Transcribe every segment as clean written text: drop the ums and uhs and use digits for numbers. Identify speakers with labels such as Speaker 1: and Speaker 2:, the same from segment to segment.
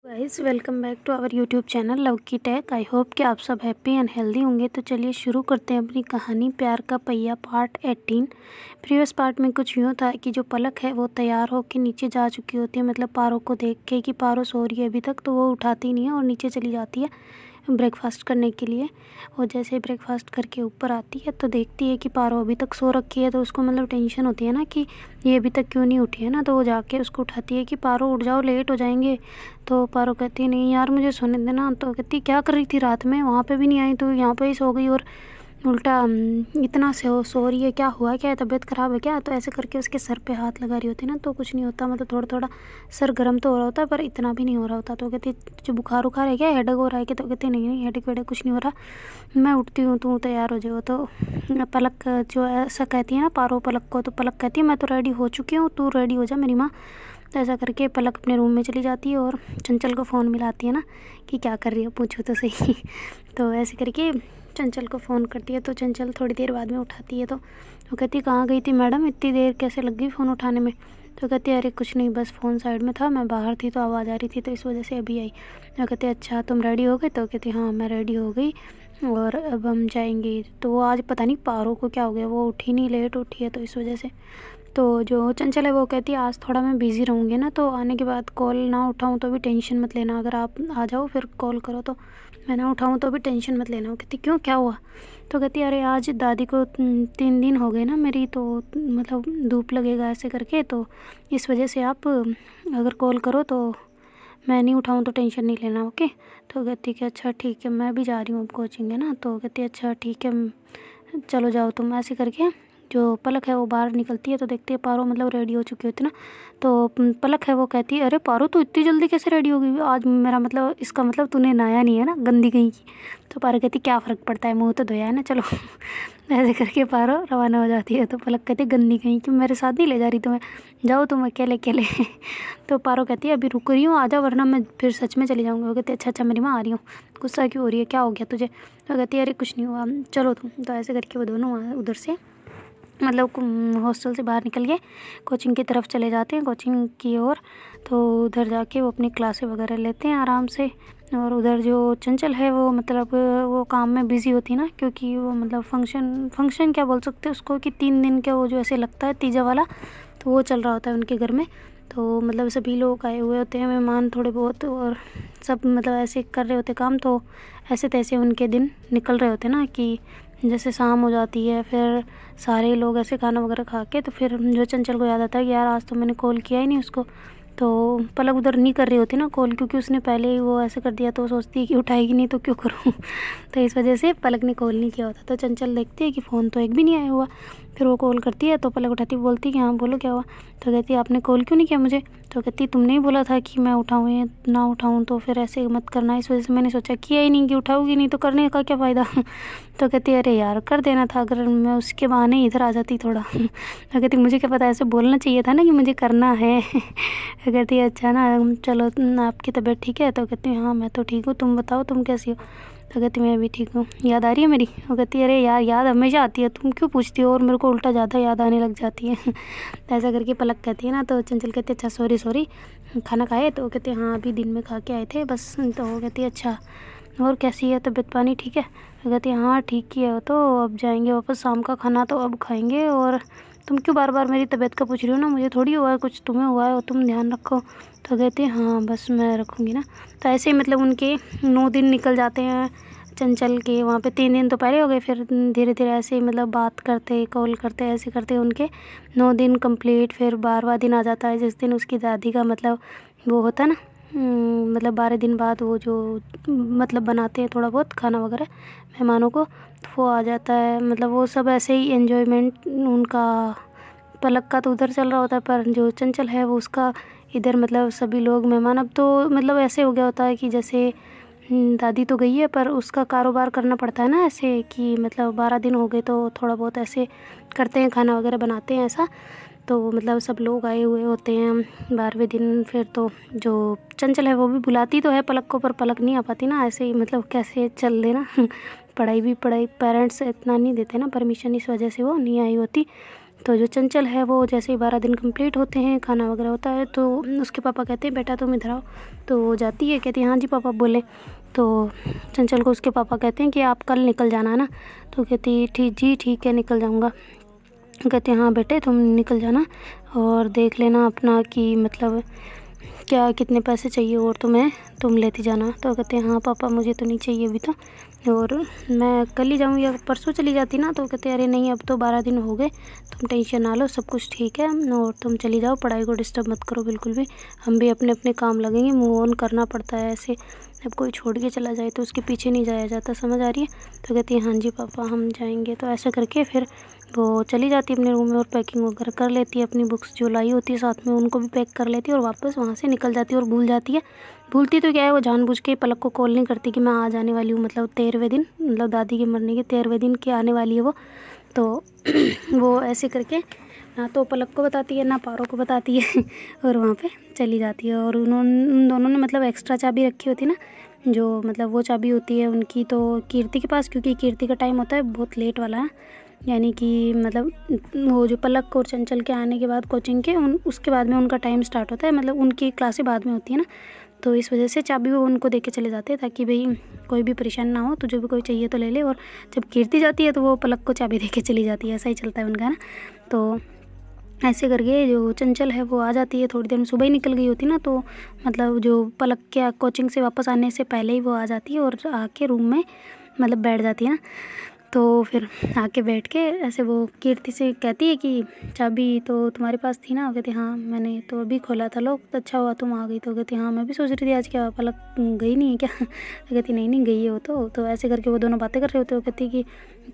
Speaker 1: Guys welcome back to our YouTube channel love की tech. I hope कि आप सब हैप्पी एंड हेल्दी होंगे। तो चलिए शुरू करते हैं अपनी कहानी प्यार का पहिया पार्ट 18। प्रीवियस पार्ट में कुछ यूँ था कि जो पलक है वो तैयार होकर नीचे जा चुकी होती है, मतलब पारो को देख के कि पारो सो रही है अभी तक, तो वो उठाती नहीं है और नीचे चली जाती है ब्रेकफास्ट करने के लिए। और जैसे ब्रेकफास्ट करके ऊपर आती है तो देखती है कि पारो अभी तक सो रखी है, तो उसको मतलब टेंशन होती है ना कि ये अभी तक क्यों नहीं उठी है ना। तो वो जाके उसको उठाती है कि पारो उठ जाओ, लेट हो जाएंगे। तो पारो कहती है नहीं यार मुझे सोने देना। तो कहती क्या कर रही थी रात में, वहाँ पे भी नहीं आई तो यहाँ पे ही सो गई, और उल्टा इतना सो रही है, क्या हुआ, क्या है, तबीयत ख़राब है क्या। तो ऐसे करके उसके सर पे हाथ लगा रही होती ना, तो कुछ नहीं होता, मतलब थोड़ा थोड़ा सर गर्म तो हो रहा होता है पर इतना भी नहीं हो रहा होता। तो कहती जो बुखार उखार है क्या, हेडेक हो रहा है क्या। तो कहती नहीं नहीं हेडेक वेडेक कुछ नहीं हो रहा, मैं उठती हूँ तू तैयार हो जाओ। तो पलक जो ऐसा कहती है ना पारो पलक को, तो पलक कहती है मैं तो रेडी हो चुकी हूँ, तू रेडी हो जा मेरी माँ। तो ऐसा करके पलक अपने रूम में चली जाती है और चंचल को फ़ोन मिलाती है ना कि क्या कर रही हो, पूछो तो सही। तो ऐसे करके चंचल को फ़ोन करती है। तो चंचल थोड़ी देर बाद में उठाती है। तो वो कहती है कहाँ गई थी मैडम, इतनी देर कैसे लग गई फ़ोन उठाने में। तो कहती है अरे कुछ नहीं, बस फ़ोन साइड में था, मैं बाहर थी तो आवाज़ आ रही थी तो इस वजह से अभी आई। तो कहती है अच्छा तुम रेडी हो गए। तो कहती हाँ मैं रेडी हो गई और अब हम जाएंगे। तो वो आज पता नहीं पारो को क्या हो गया, वो उठी नहीं, लेट उठी है तो इस वजह से। तो जो चंचल है वो कहती है आज थोड़ा मैं बिज़ी रहूँगी ना, तो आने के बाद कॉल ना उठाऊँ तो भी टेंशन मत लेना, अगर आप आ जाओ फिर कॉल करो तो मैं ना उठाऊँ तो भी टेंशन मत लेना। वो कहती क्यों क्या हुआ। तो कहती अरे आज दादी को 3 दिन हो गए ना मेरी, तो मतलब धूप लगेगा ऐसे करके, तो इस वजह से आप अगर कॉल करो तो मैं नहीं उठाऊँ तो टेंशन नहीं लेना, ओके। तो कहती कि अच्छा ठीक है, मैं भी जा रही हूँ अब कोचिंग है ना। तो कहती अच्छा ठीक है चलो जाओ तुम। ऐसे करके जो पलक है वो बाहर निकलती है तो देखती है पारो मतलब रेडी हो चुकी होती है ना। तो पलक है वो कहती है अरे पारो तू इतनी जल्दी कैसे रेडी हो गई, आज मेरा मतलब इसका मतलब तूने नहाया नहीं है ना, गंदी गई की। तो पारो कहती क्या फ़र्क पड़ता है, मुँह तो धोया है ना, चलो। ऐसे करके पारो रवाना हो जाती है। तो पलक कहती गंदी गई कि मेरे साथ नहीं ले जा रही तुम्हें, जाओ तुम अकेले अकेले। तो पारो कहती है अभी रुक रही हूँ, आ जा वरना मैं फिर सच में चली जाऊँगी। वो कहती अच्छा अच्छा मेरी माँ आ रही हूँ, गुस्सा क्यों हो रही है, क्या हो गया तुझे। तो कहती है अरे कुछ नहीं हुआ चलो तुम। तो ऐसे करके वो दोनों उधर से मतलब हॉस्टल से बाहर निकल के कोचिंग की तरफ चले जाते हैं, कोचिंग की ओर। तो उधर जाके वो अपनी क्लासें वगैरह लेते हैं आराम से। और उधर जो चंचल है वो मतलब वो काम में बिज़ी होती है ना, क्योंकि वो मतलब फंक्शन क्या बोल सकते हैं उसको, कि 3 दिन का वो जो ऐसे लगता है तीजा वाला, तो वो चल रहा होता है उनके घर में। तो मतलब सभी लोग आए हुए होते हैं, मेहमान थोड़े बहुत, और सब मतलब ऐसे कर रहे होते काम। तो ऐसे तैसे उनके दिन निकल रहे होते ना, कि जैसे शाम हो जाती है फिर सारे लोग ऐसे खाना वगैरह खा के, तो फिर जो चंचल को याद आता है कि यार आज तो मैंने कॉल किया ही नहीं उसको। तो पलक उधर नहीं कर रही होती ना कॉल, क्योंकि उसने पहले ही वो ऐसे कर दिया, तो वो सोचती है कि उठाएगी नहीं तो क्यों करूँ। तो इस वजह से पलक ने कॉल नहीं किया होता। तो चंचल देखती है कि फ़ोन तो एक भी नहीं आया हुआ। फिर वो कॉल करती है तो पलक उठाती बोलती है कि हाँ बोलो क्या हुआ। तो कहती है आपने कॉल क्यों नहीं किया मुझे। तो कहती तुमने ही बोला था कि मैं उठाऊँ या ना उठाऊँ, तो फिर ऐसे मत करना, इस वजह से मैंने सोचा किया ही नहीं, कि उठाऊँगी नहीं तो करने का क्या फ़ायदा। तो कहती अरे यार कर देना था, अगर मैं उसके बहाने इधर आ जाती थोड़ा। तो कहती मुझे क्या पता, ऐसे बोलना चाहिए था ना कि मुझे करना है। तो कहती अच्छा ना चलो आपकी तबीयत ठीक है। तो कहती हाँ मैं तो ठीक हूँ, तुम बताओ तुम कैसी हो। तो कहती मैं भी ठीक हूँ, याद आ रही है मेरी। वो कहती अरे यार याद हमेशा आती है, तुम क्यों पूछती हो, और मेरे को उल्टा ज़्यादा याद आने लग जाती है। तो ऐसा करके पलक कहती है ना। तो चंचल कहती अच्छा सॉरी सॉरी, खाना खाए। तो कहते हाँ अभी दिन में खा के आए थे बस। तो वो कहती अच्छा और कैसी है तबीयत पानी ठीक है। तो कहती हाँ ठीक ही है, तो अब जाएंगे वापस शाम का खाना तो अब खाएंगे। और तुम क्यों बार बार मेरी तबीयत का पूछ रही हो ना, मुझे थोड़ी हुआ है कुछ, तुम्हें हुआ है और तुम ध्यान रखो। तो कहती हाँ बस मैं रखूँगी ना। तो ऐसे ही मतलब उनके 9 दिन निकल जाते हैं चंचल के वहाँ पे। 3 दिन तो पहले हो गए, फिर धीरे धीरे ऐसे ही मतलब बात करते कॉल करते ऐसे करते उनके 9 दिन कंप्लीट। फिर 12वां दिन आ जाता है, जिस दिन उसकी दादी का मतलब वो होता है ना, मतलब 12 दिन बाद वो जो मतलब बनाते हैं थोड़ा बहुत खाना वगैरह मेहमानों को, तो वो आ जाता है। मतलब वो सब ऐसे ही एन्जॉयमेंट उनका पलक का तो उधर चल रहा होता है, पर जो चंचल है वो उसका इधर मतलब सभी लोग मेहमान। अब तो मतलब ऐसे हो गया होता है कि जैसे दादी तो गई है पर उसका कारोबार करना पड़ता है ना, ऐसे कि मतलब 12 दिन हो गए तो थोड़ा बहुत ऐसे करते हैं, खाना वगैरह बनाते हैं ऐसा। तो मतलब सब लोग आए हुए होते हैं 12वें दिन। फिर तो जो चंचल है वो भी बुलाती तो है पलक को, पर पलक नहीं आ पाती ना, ऐसे ही मतलब कैसे चल देना। पढ़ाई पेरेंट्स इतना नहीं देते ना परमिशन, इस वजह से वो नहीं आई होती। तो जो चंचल है वो जैसे ही 12 दिन कंप्लीट होते हैं, खाना वगैरह होता है, तो उसके पापा कहते हैं बेटा तुम इधर आओ। तो वो जाती है, कहती है हाँ जी पापा बोले। तो चंचल को उसके पापा कहते हैं कि आप कल निकल जाना है ना। तो कहती ठीक है निकल जाऊँगा। कहते हैं हाँ बेटे तुम निकल जाना और देख लेना अपना कि मतलब क्या कितने पैसे चाहिए और तुम लेती जाना। तो कहते हैं हाँ पापा मुझे तो नहीं चाहिए अभी तो, और मैं कल ही जाऊँ या परसों चली जाती ना। तो कहते हैं अरे नहीं अब तो 12 दिन हो गए, तुम टेंशन ना लो, सब कुछ ठीक है और तुम चली जाओ, पढ़ाई को डिस्टर्ब मत करो बिल्कुल भी, हम भी अपने अपने काम लगेंगे, मूव ऑन करना पड़ता है ऐसे, अब कोई छोड़ के चला जाए तो उसके पीछे नहीं जाया जाता, समझ आ रही है। तो कहती है हाँ जी पापा हम जाएंगे। तो ऐसा करके फिर वो चली जाती है अपने रूम में और पैकिंग वगैरह कर लेती है, अपनी बुक्स जो लाई होती है साथ में उनको भी पैक कर लेती है और वापस वहाँ से निकल जाती है। और भूल जाती है, भूलती तो क्या है, वो जानबूझ के पलक को कॉल नहीं करती कि मैं आ जाने वाली हूँ, मतलब 13वें दिन, मतलब दादी के मरने के 13वें दिन की आने वाली है वो। तो वो ऐसे करके ना तो पलक को बताती है ना पारो को बताती है और वहाँ पे चली जाती है। और उन दोनों ने मतलब एक्स्ट्रा चाबी रखी होती ना, जो मतलब वो चाबी होती है उनकी तो कीर्ति के पास, क्योंकि कीर्ति का टाइम होता है बहुत लेट वाला है, यानी कि मतलब वो जो पलक और चंचल के आने के बाद कोचिंग के उसके बाद में उनका टाइम स्टार्ट होता है, मतलब उनकी क्लासें बाद में होती है ना। तो इस वजह से चाबी वो उनको दे के चले जाते हैं ताकि भाई कोई भी परेशान ना हो, तुझे भी कोई चाहिए तो ले ले। और जब कीर्ति जाती है तो वो पलक को चाबी दे के चली जाती है, ऐसा ही चलता है उनका ना। तो ऐसे करके जो चंचल है वो आ जाती है, थोड़ी देर में सुबह ही निकल गई होती ना, तो मतलब जो पलक के कोचिंग से वापस आने से पहले ही वो आ जाती है और आके रूम में मतलब बैठ जाती है ना। तो फिर आके बैठ के ऐसे वो कीर्ति से कहती है कि चाबी तो तुम्हारे पास थी ना। वो कहती हाँ मैंने तो अभी खोला था, लो अच्छा हुआ तुम आ गई। तो कहती हाँ मैं भी सोच रही थी आज क्या पलक गई नहीं है क्या। तो कहती नहीं गई है वो तो ऐसे करके वो दोनों बातें कर रहे होते। वो कहती कि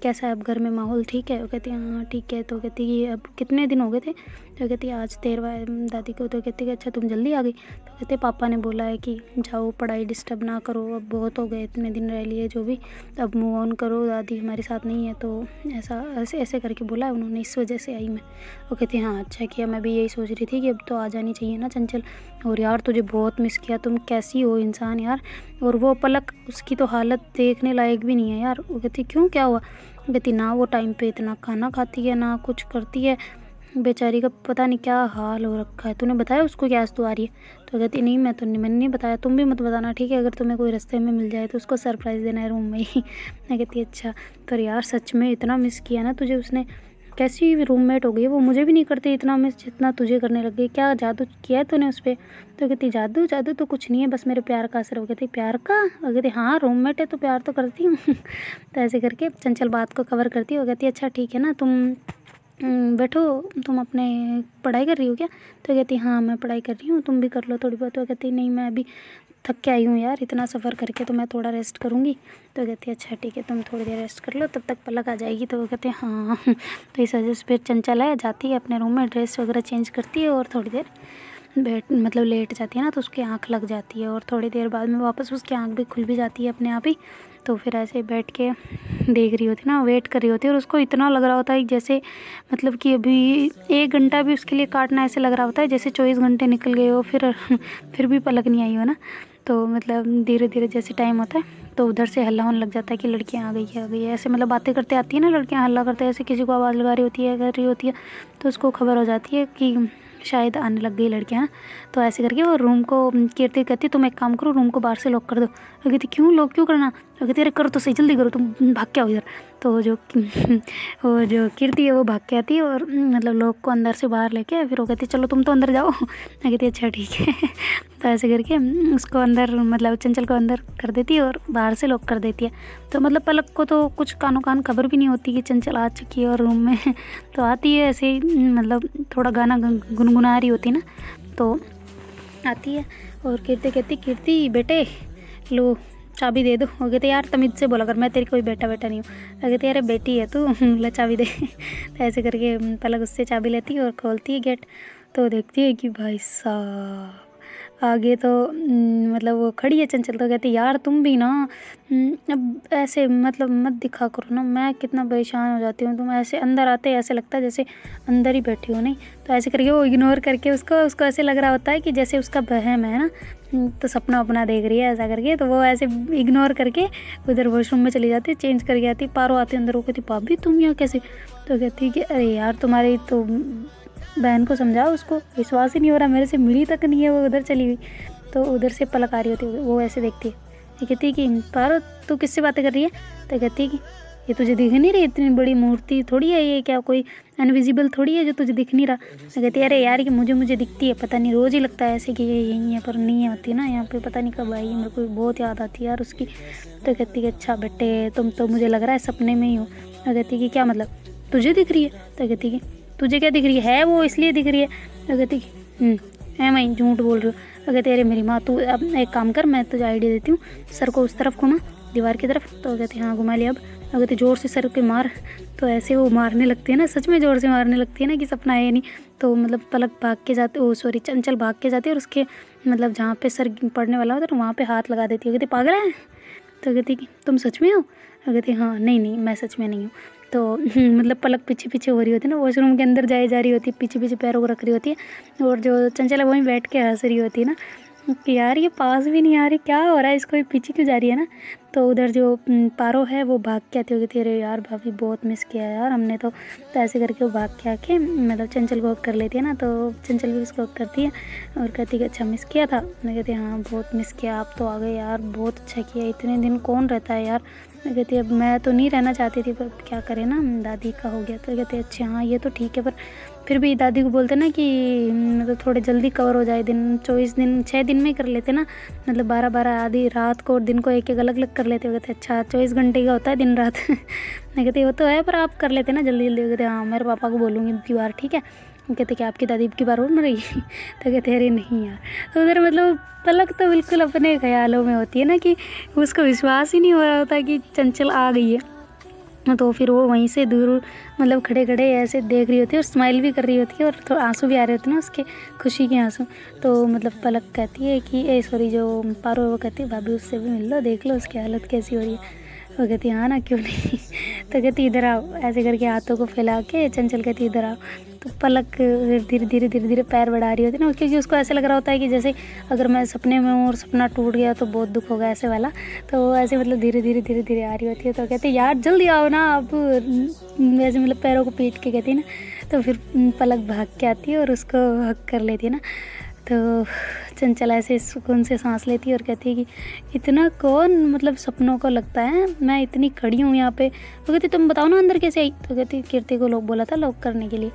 Speaker 1: कैसा है अब घर में माहौल ठीक है। वो कहती हाँ ठीक है। तो कहती कि अब कितने दिन हो गए थे। तो कहती आज 13वां दादी को। तो कहती कि अच्छा तुम जल्दी आ गई। तो कहते पापा ने बोला है कि जाओ पढ़ाई डिस्टर्ब ना करो, अब बहुत हो गए इतने दिन रह लिए जो भी, अब मूव ऑन करो, दादी हमारे साथ नहीं है। तो ऐसा ऐसे ऐसे करके बोला है उन्होंने, इस वजह से आई मैं। वो कहती हाँ अच्छा किया, मैं भी यही सोच रही थी कि अब तो आ जानी चाहिए ना चंचल, और यार तुझे बहुत मिस किया, तुम कैसी हो इंसान यार। और वो पलक उसकी तो हालत देखने लायक भी नहीं है यार। वो कहती क्यों क्या हुआ। कहती ना वो टाइम पे इतना खाना खाती है ना कुछ करती है, बेचारी का पता नहीं क्या हाल हो रखा है। तूने बताया उसको कि आज तू आ रही है। तो कहती नहीं मैंने नहीं बताया, तुम भी मत बताना ठीक है, अगर तुम्हें कोई रास्ते में मिल जाए तो उसको सरप्राइज़ देना है रूम में ही। मैं कहती अच्छा, पर यार सच में इतना मिस किया ना तुझे उसने, कैसी रूममेट हो गई वो, मुझे भी नहीं करती इतना मिस जितना तुझे करने लग गई, क्या जादू किया है तूने उस पर। तो कहती जादू तो कुछ नहीं है, बस मेरे प्यार का असर। हो कहती प्यार का। वो कहती हाँ रूममेट है तो प्यार तो करती हूँ। तो ऐसे करके चंचल बात को कवर करती है। वो कहती अच्छा ठीक है ना, तुम बैठो, तुम अपने पढ़ाई कर रही हो क्या। तो कहती हाँ मैं पढ़ाई कर रही हूँ, तुम भी कर लो थोड़ी बहुत। तो कहती नहीं मैं अभी थक के आई हूँ यार इतना सफ़र करके, तो मैं थोड़ा रेस्ट करूँगी। तो कहती अच्छा ठीक है तुम थोड़ी देर रेस्ट कर लो, तब तक पलक आ जाएगी। तो वो कहते हैं हाँ। तो इस वजह से फिर चंचल है जाती है अपने रूम में, ड्रेस वगैरह चेंज करती है और थोड़ी देर मतलब लेट जाती है ना, तो उसकी आँख लग जाती है और थोड़ी देर बाद में वापस उसकी आँख भी खुल भी जाती है अपने आप ही। तो फिर ऐसे बैठ के देख रही होती ना, वेट कर रही होती है, और उसको इतना लग रहा होता है जैसे मतलब कि अभी 1 घंटा भी उसके लिए काटना ऐसे लग रहा होता है जैसे 24 घंटे निकल गए हो, फिर भी पलक नहीं आई हो ना। तो मतलब धीरे धीरे जैसे टाइम होता है तो उधर से हल्ला होने लग जाता है कि लड़कियाँ आ गई है, ऐसे मतलब बातें करते आती है ना लड़कियाँ, हल्ला करते हैं ऐसे, किसी को आवाज़ लगा रही होती है, कर रही होती है, तो उसको खबर हो जाती है कि शायद आने लग गई लड़कियाँ। तो ऐसे करके वो रूम को कीर्ति कहती तुम एक काम करो, रूम को बाहर से लॉक कर दो। वो कहती क्यों, लॉक क्यों करना। वो कहती अरे करो तो सही, जल्दी करो, तुम भाग के आओ इधर। तो वो जो कीर्ति है वो भाग के आती है और मतलब लॉक को अंदर से बाहर लेके फिर वो कहती चलो तुम तो अंदर जाओ। मैं कहती अच्छा ठीक है। तो ऐसे करके उसको अंदर मतलब चंचल को अंदर कर देती है और बाहर से लॉक कर देती है। तो मतलब पलक को तो कुछ कानों कान खबर भी नहीं होती कि चंचल आ चुकी है और रूम में। तो आती है ऐसे ही मतलब थोड़ा गाना गुनगुना रही होती ना, तो आती है और कीर्ति कहती कीर्ति बेटे लो चाबी दे दो। हो गए थे यार तमीज़ से बोला कर, मैं तेरी कोई बेटा नहीं हूँ। लगे थे अरे बेटी है तू, ले चाबी दे। तो ऐसे करके पलक उससे चाबी लेती है और खोलती है गेट। तो देखती है कि भाई साहब आगे तो मतलब वो खड़ी है चंचल। तो कहती यार तुम भी ना अब ऐसे मतलब मत दिखा करो ना, मैं कितना परेशान हो जाती हूँ, तुम ऐसे अंदर आते ऐसे लगता है जैसे अंदर ही बैठी हो नहीं। तो ऐसे करके वो इग्नोर करके उसको ऐसे लग रहा होता है कि जैसे उसका वहम है ना, तो सपना अपना देख रही है ऐसा करके। तो वो ऐसे इग्नोर करके उधर वॉशरूम में चली जाती है, चेंज करके आती, पारो आती अंदर। वो कहती भाभी तुम यहाँ कैसे। तो कहती कि अरे यार तुम्हारी तो बहन को समझाओ, उसको विश्वास ही नहीं हो रहा, मेरे से मिली तक नहीं है, वो उधर चली गई। तो उधर से पलक आ रही होती है, वो ऐसे देखती है, ये कहती है कि पारो तू किससे बातें कर रही है। तो कहती है कि ये तुझे दिख नहीं रही, इतनी बड़ी मूर्ति थोड़ी है ये, क्या कोई अनविजिबल थोड़ी है जो तुझे दिख नहीं रहा। तो कहती है अरे यार ये मुझे दिखती है, पता नहीं रोज़ ही लगता है ऐसे कि ये यहीं है, पर नहीं होती ना यहाँ पे, पता नहीं कब आई, मेरे को बहुत याद आती है यार उसकी। तो कहती है अच्छा बेटे तुम तो मुझे लग रहा है सपने में ही हो। तो कहती है कि क्या मतलब तुझे दिख रही है। तो कहती है कि तुझे क्या दिख रही है वो इसलिए दिख रही है। तो कहती है मैं झूठ बोल रही हूँ। तो कहती है अरे मेरी माँ तू अब एक काम कर, मैं तुझे आइडिया देती हूँ, सर को उस तरफ घुमा, दीवार की तरफ। तो कहती हाँ घुमा लिया। अब तो कहती जोर से सर पे मार। तो ऐसे वो मारने लगती है ना, सच में ज़ोर से मारने लगती है ना कि सपना है नहीं। तो मतलब पलक भाग के जाते, ओ सॉरी चंचल भाग के जाती है और उसके मतलब जहाँ पे सर पड़ने वाला होता है वहाँ पे हाथ लगा देती है। कहती पागल है। तो कहती कि तुम सच में हो। तो कहती हाँ नहीं मैं सच में नहीं हूँ। तो मतलब पलक पीछे पीछे हो रही होती है ना, वॉशरूम के अंदर जा रही होती है, पीछे पीछे पैरों को रख रही होती है, और जो चंचल है वहीं बैठ के हंस रही होती है ना कि यार ये पास भी नहीं आ रही, क्या हो रहा है इसको, ये पीछे क्यों जा रही है ना। तो उधर जो पारो है वो भाग के आती होगी, अरे यार भाभी बहुत मिस किया यार हमने तो ऐसे करके वो भाग के आके मतलब चंचल को हक कर लेती है ना। तो चंचल भी उसको हक करती है और कहती है कि अच्छा मिस किया था। मैं कहती हाँ बहुत मिस किया, आप तो आ गए यार, बहुत अच्छा किया, इतने दिन कौन रहता है यार। मैं कहती अब मैं तो नहीं रहना चाहती थी पर क्या करें ना, दादी का हो गया। तो कहते अच्छा हाँ ये तो ठीक है, पर फिर भी दादी को बोलते ना कि मतलब थोड़े जल्दी कवर हो जाए दिन, 24 दिन 6 दिन में कर लेते ना, मतलब 12 आधी रात को और दिन को एक अलग अलग कर लेते। कहते अच्छा 24 घंटे का होता है दिन रात। मैं कहती वो तो है पर आप कर लेते ना जल्दी जल्दी। कहते हाँ मेरे पापा को बोलूँगी इनकी बार, ठीक है। कहते कि आपकी दादी की बार और मरेगी। तो कहते अरे नहीं यार। तो उधर मतलब पलक तो बिल्कुल अपने ख्यालों में होती है ना कि उसको विश्वास ही नहीं हो रहा होता कि चंचल आ गई है। तो फिर वो वहीं से दूर मतलब खड़े खड़े ऐसे देख रही होती है और स्माइल भी कर रही होती है और थोड़ा आंसू भी आ रहे होते हैं ना उसके, खुशी के आंसू। तो मतलब पलक कहती है कि सॉरी जो पारो है वो कहती है भाभी उससे भी मिल लो, देख लो उसकी हालत कैसी हो रही है। वो कहती हाँ ना क्यों नहीं। तो कहती इधर आओ, ऐसे करके हाथों को फैला के चंचल कहती इधर आओ। तो पलक धीरे धीरे पैर बढ़ा रही होती है ना, क्योंकि उसको ऐसे लग रहा होता है कि जैसे अगर मैं सपने में हूँ और सपना टूट गया तो बहुत दुख होगा ऐसे वाला। तो ऐसे मतलब धीरे धीरे आ रही होती है। तो कहती यार जल्दी आओ ना अब, वैसे मतलब पैरों को पीट के कहती है ना। तो फिर पलक भाग के आती है और उसको हक कर लेती है ना। तो चंचल ऐसे सुकून से सांस लेती है और कहती है कि इतना कौन मतलब सपनों को लगता है, मैं इतनी खड़ी हूँ यहाँ पे। तो कहती तुम बताओ ना अंदर कैसे आई। तो कहती कीर्ति को लोग बोला था लॉक करने के लिए।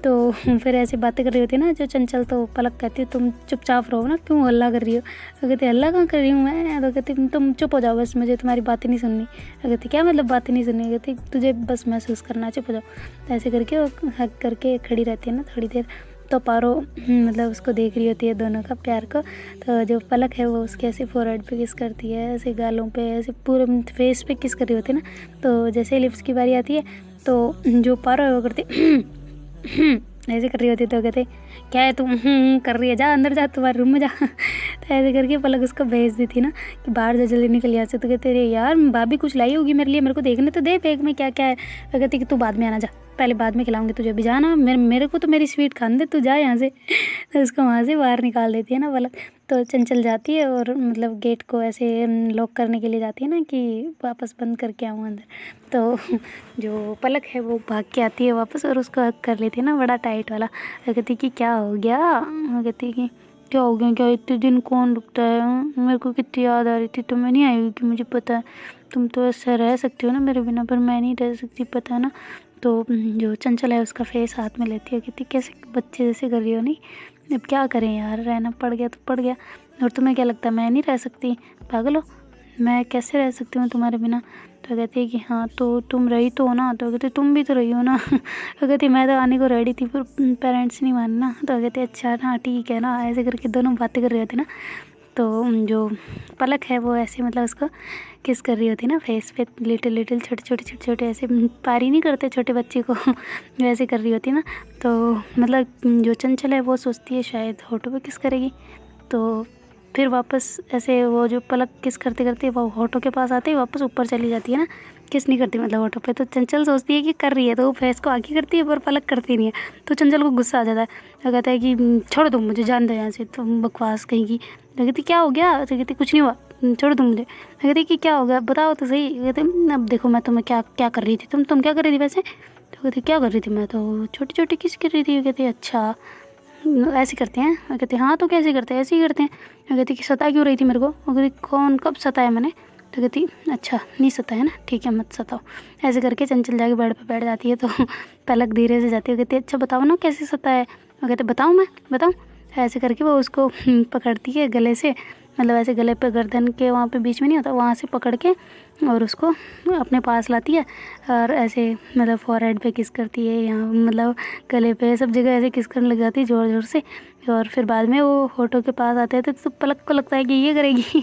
Speaker 1: तो फिर ऐसे बातें कर रही होती है ना जो चंचल। तो पलक कहती है तुम चुपचाप रहो ना, क्यों हल्ला कर रही हो। तो कहती हल्ला कहाँ कर रही हूँ मैं। तो कहती तुम चुप हो जाओ बस, मुझे तुम्हारी बातें नहीं सुननी। तो कहती क्या मतलब बातें नहीं सुननी। कहती तुझे बस महसूस करना, चुप हो जाओ। तो ऐसे करके वो हक करके खड़ी रहती है ना थोड़ी देर। तो पारो मतलब उसको देख रही होती है दोनों का प्यार को। तो जो पलक है वो उसके ऐसे फोरहेड पे किस करती है, ऐसे गालों पे, ऐसे पूरे फेस पे किस कर रही होती है ना। तो जैसे लिप्स की बारी आती है तो जो पारो है वो करती ऐसे कर रही होती। तो कहते क्या है तुम कर रही है, जा अंदर जा, तुम्हारे रूम में जा। तो ऐसे करके पलक उसको भेज दी थी ना कि बाहर जा जल्दी निकल यहाँ से। तो कहते अरे यार भाभी कुछ लाई होगी मेरे लिए, मेरे को देखने तो दे बैग में क्या क्या है। तो कहती कि तू बाद में आना, जा पहले बाद में खिलाऊंगी तुझे, अभी जाना, मेरे को तो मेरी स्वीट खाने दे, तू जा यहाँ से। तो उसको वहाँ से बाहर निकाल देती है ना पलक। तो चंचल जाती है और मतलब गेट को ऐसे लॉक करने के लिए जाती है ना कि वापस बंद करके आऊँ अंदर। तो जो पलक है वो भाग के आती है वापस और उसको हक कर लेती है ना बड़ा टाइट वाला। तो कहती कि क्या हो गया। वो कहती कि क्या हो गया, क्या इतने दिन कौन रुकता है, मेरे को कितनी याद आ रही थी तो मैं नहीं आई कि मुझे पता है तुम तो ऐसे रह सकती हो ना मेरे बिना, पर मैं नहीं रह सकती, पता है ना। तो जो चंचल है उसका फेस हाथ में लेती है, कहती कैसे बच्चे जैसे कर रही हो, नहीं अब क्या करें यार, रहना पड़ गया तो पड़ गया, और तुम्हें क्या लगता है मैं नहीं रह सकती, पागल हो, मैं कैसे रह सकती हूँ तुम्हारे बिना। तो कहती है कि हाँ तो तुम रही तो हो ना। तो कहती तुम भी तो रही हो ना। तो कहती मैं तो आने को रेडी थी पर पेरेंट्स नहीं मानना। तो कहती अच्छा हाँ ठीक है ना, ऐसे करके दोनों बातें कर रही होती ना। तो जो पलक है वो ऐसे मतलब उसको किस कर रही होती ना फेस पे, लिटिल छोटे छोटे ऐसे पारी नहीं करते छोटे बच्चे को वैसे कर रही होती ना। तो मतलब जो चंचल है वो सोचती है शायद होठों पे किस करेगी। तो फिर वापस ऐसे वो जो पलक किस करते करते वो होठों के पास आते ही वापस ऊपर चली जाती है ना, किस नहीं करती मतलब होठों पे। तो चंचल सोचती है कि कर रही है तो वो फेस को आगे करती है पर पलक करती नहीं है। तो चंचल को गुस्सा आ जाता है, तो कहता है कि छोड़ दो मुझे, जान दो यहाँ से, तुम बकवास कहेगी। तो कहती क्या हो गया। तो कहती कुछ नहीं हुआ, छोड़ दो मुझे। कहती कि क्या हो गया बताओ तो सही। कहते अब देखो मैं तुम्हें क्या क्या कर रही थी, तुम क्या कर रही थी वैसे। तो कहती क्या कर रही थी, मैं तो छोटी छोटी किस कर रही थी। वो कहती अच्छा ऐसे करते हैं। वो कहते हाँ तो कैसे करते हैं, ऐसे ही करते हैं। वो कहती कि सता क्यों रही थी मेरे को। वो कहती कौन कब सताया मैंने। तो कहती अच्छा नहीं सताया ना, ठीक है मत सताओ। ऐसे करके चंचल जाके बेड पे बैठ जाती है। तो पलक धीरे से जाती है, कहती है अच्छा बताओ ना कैसे सताया है। वो कहते बताऊँ मैं बताऊँ। ऐसे करके वो उसको पकड़ती है गले से, मतलब ऐसे गले पे गर्दन के वहाँ पे बीच में नहीं होता, वहाँ से पकड़ के और उसको अपने पास लाती है और ऐसे मतलब फॉरहेड पे किस करती है, यहाँ मतलब गले पे सब जगह ऐसे किस करने लग जाती है ज़ोर ज़ोर से। और फिर बाद में वो होठों के पास आते हैं तो पलक को लगता है कि ये करेगी।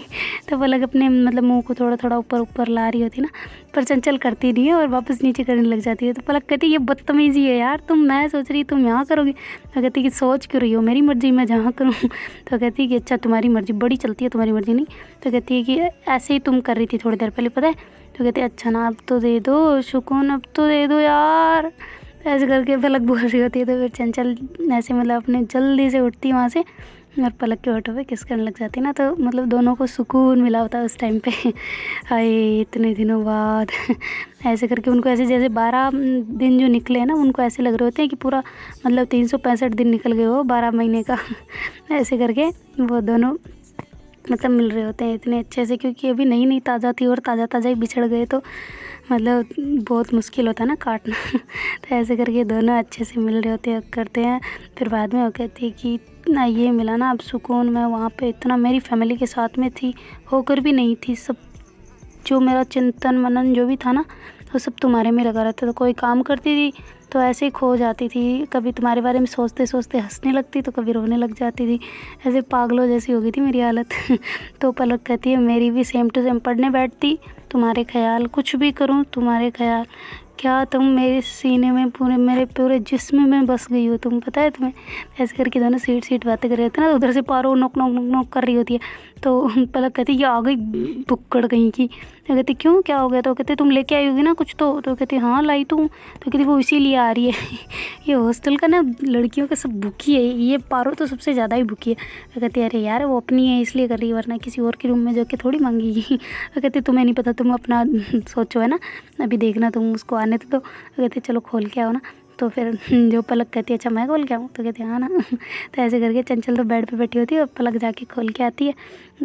Speaker 1: तो पलक अपने मतलब मुंह को थोड़ा थोड़ा ऊपर ऊपर ला रही होती है ना, पर चंचल करती नहीं है और वापस नीचे करने लग जाती है। तो पलक कहती है ये बदतमीजी है यार, तुम मैं सोच रही तुम यहाँ करोगी। तो कहती कि सोच क्यों रही हो, मेरी मर्जी मैं जहाँ करूँ। तो कहती है कि अच्छा तुम्हारी मर्जी बड़ी चलती है, तुम्हारी मर्जी नहीं। तो कहती है कि ऐसे ही तुम कर रही थी थोड़ी देर पहले पता है। तो कहते अच्छा ना अब तो दे दो सुकून, अब तो दे दो यार। ऐसे करके पलक बोल रही होती है। तो फिर चंचल ऐसे मतलब अपने जल्दी से उठती है वहाँ से और पलक के होठों पे किस करने लग जाती है ना। तो मतलब दोनों को सुकून मिला होता है उस टाइम पे। हाय इतने दिनों बाद। ऐसे करके उनको ऐसे जैसे 12 दिन जो निकले हैं ना, उनको ऐसे लग रहे होते हैं कि पूरा मतलब 365 दिन निकल गए हो 12 महीने का। ऐसे करके वो दोनों मतलब मिल रहे होते हैं इतने अच्छे से, क्योंकि अभी नई नई ताज़ा थी और ताज़ा ताज़ा ही बिछड़ गए तो मतलब बहुत मुश्किल होता है ना काटना। तो ऐसे करके दोनों अच्छे से मिल रहे होते हैं करते हैं। फिर बाद में वो कहती है कि ना ये मिला ना अब सुकून, मैं वहाँ पे इतना मेरी फैमिली के साथ में थी होकर भी नहीं थी, सब जो मेरा चिंतन मनन जो भी था ना वो सब तुम्हारे में लगा रहता था। कोई काम करती थी तो ऐसे ही खो जाती थी, कभी तुम्हारे बारे में सोचते सोचते हंसने लगती तो कभी रोने लग जाती थी, ऐसे पागलों जैसी हो गई थी मेरी हालत। तो पलक कहती है मेरी भी सेम टू सेम, पढ़ने बैठती तुम्हारे ख्याल, कुछ भी करूं तुम्हारे ख्याल, क्या तुम मेरे सीने में पूरे मेरे पूरे जिस्म में बस गई हो तुम, पता है तुम्हें। ऐसे करके दोनों सीट सीट बातें कर रहे थे ना, उधर से पारो नोक नोक नोक नोक कर रही होती है। तो पलक कहती ये आ गई बुक्कड़ कहीं की। तो कहती क्यों क्या हो गया। तो कहते तुम लेके आई होगी ना कुछ तो कहती हाँ लाई तो हूँ। तो कहती वो इसीलिए आ रही है। ये हॉस्टल का ना लड़कियों का सब भूखी है, ये पारो तो सबसे ज़्यादा ही भूखी है। तो कहती अरे यार वो अपनी है इसलिए कर रही है, वरना किसी और के रूम में जाके थोड़ी मांगेगी। तो कहती तुम्हें नहीं पता, तुम अपना सोचो है ना, अभी देखना तुम उसको आने तो। कहते चलो खोल के आओ ना। तो फिर जो पलक कहती है अच्छा मैं खोल के आऊँ। तो कहते हाँ ना। तो ऐसे करके चंचल तो बेड पे बैठी होती है और पलक जाके खोल के आती है